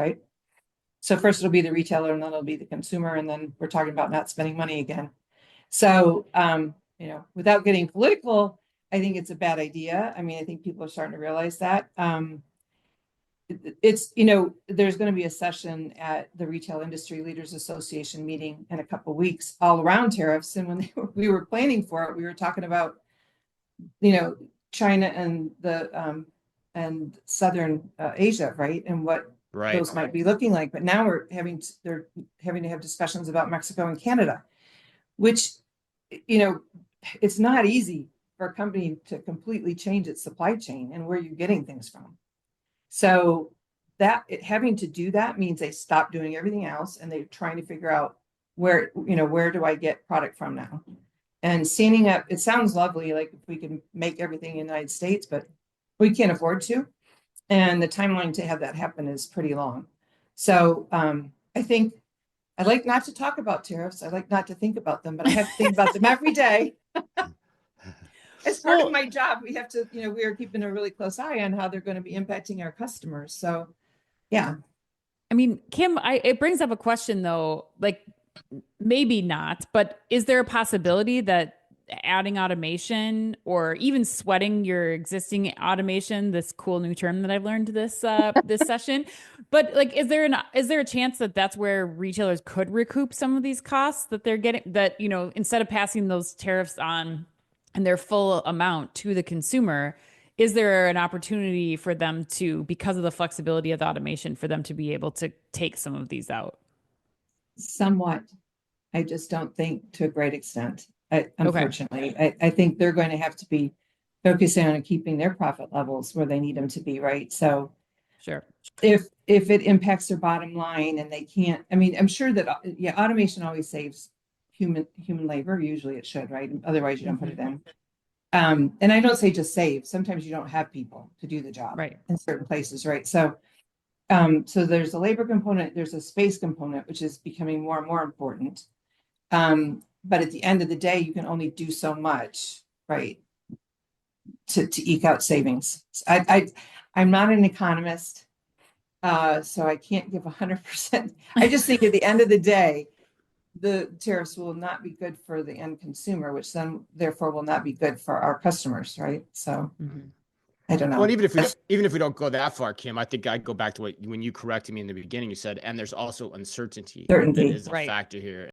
right? So first it'll be the retailer and then it'll be the consumer. And then we're talking about not spending money again. So, without getting political, I think it's a bad idea. I mean, I think people are starting to realize that. There's going to be a session at the Retail Industry Leaders Association meeting in a couple of weeks all around tariffs. And when we were planning for it, we were talking about, China and and Southern Asia, right? And what those might be looking like. But now they're having to have discussions about Mexico and Canada, which, it's not easy for a company to completely change its supply chain and where you're getting things from. So having to do that means they stop doing everything else and they're trying to figure out where do I get product from now? And standing up, it sounds lovely, like if we can make everything in the United States, but we can't afford to. And the timeline to have that happen is pretty long. So I think I like not to talk about tariffs. I like not to think about them, but I have to think about them every day. As part of my job, we have to, we are keeping a really close eye on how they're going to be impacting our customers. So, yeah. I mean, Kim, it brings up a question though, like maybe not, but is there a possibility that adding automation or even sweating your existing automation, this cool new term that I've learned this this session, but like is there a chance that that's where retailers could recoup some of these costs that they're getting, that instead of passing those tariffs on and their full amount to the consumer, is there an opportunity for them to, because of the flexibility of the automation, for them to be able to take some of these out? Somewhat. I just don't think to a great extent. Unfortunately, I think they're going to have to be focusing on keeping their profit levels where they need them to be, right? So sure. If it impacts their bottom line and they can't, I mean, I'm sure that automation always saves human labor. Usually it should, right? Otherwise you don't put it in. And I don't say just save. Sometimes you don't have people to do the job, right, in certain places, right? So so there's a labor component, there's a space component, which is becoming more and more important. But at the end of the day, you can only do so much, right? To eke out savings. I'm not an economist, so I can't give 100%. I just think at the end of the day, the tariffs will not be good for the end consumer, which then therefore will not be good for our customers, right? So I don't know. Well, even if we don't go that far, Kim, I think I'd go back to when you corrected me in the beginning. You said, and there's also uncertainty that is a factor here.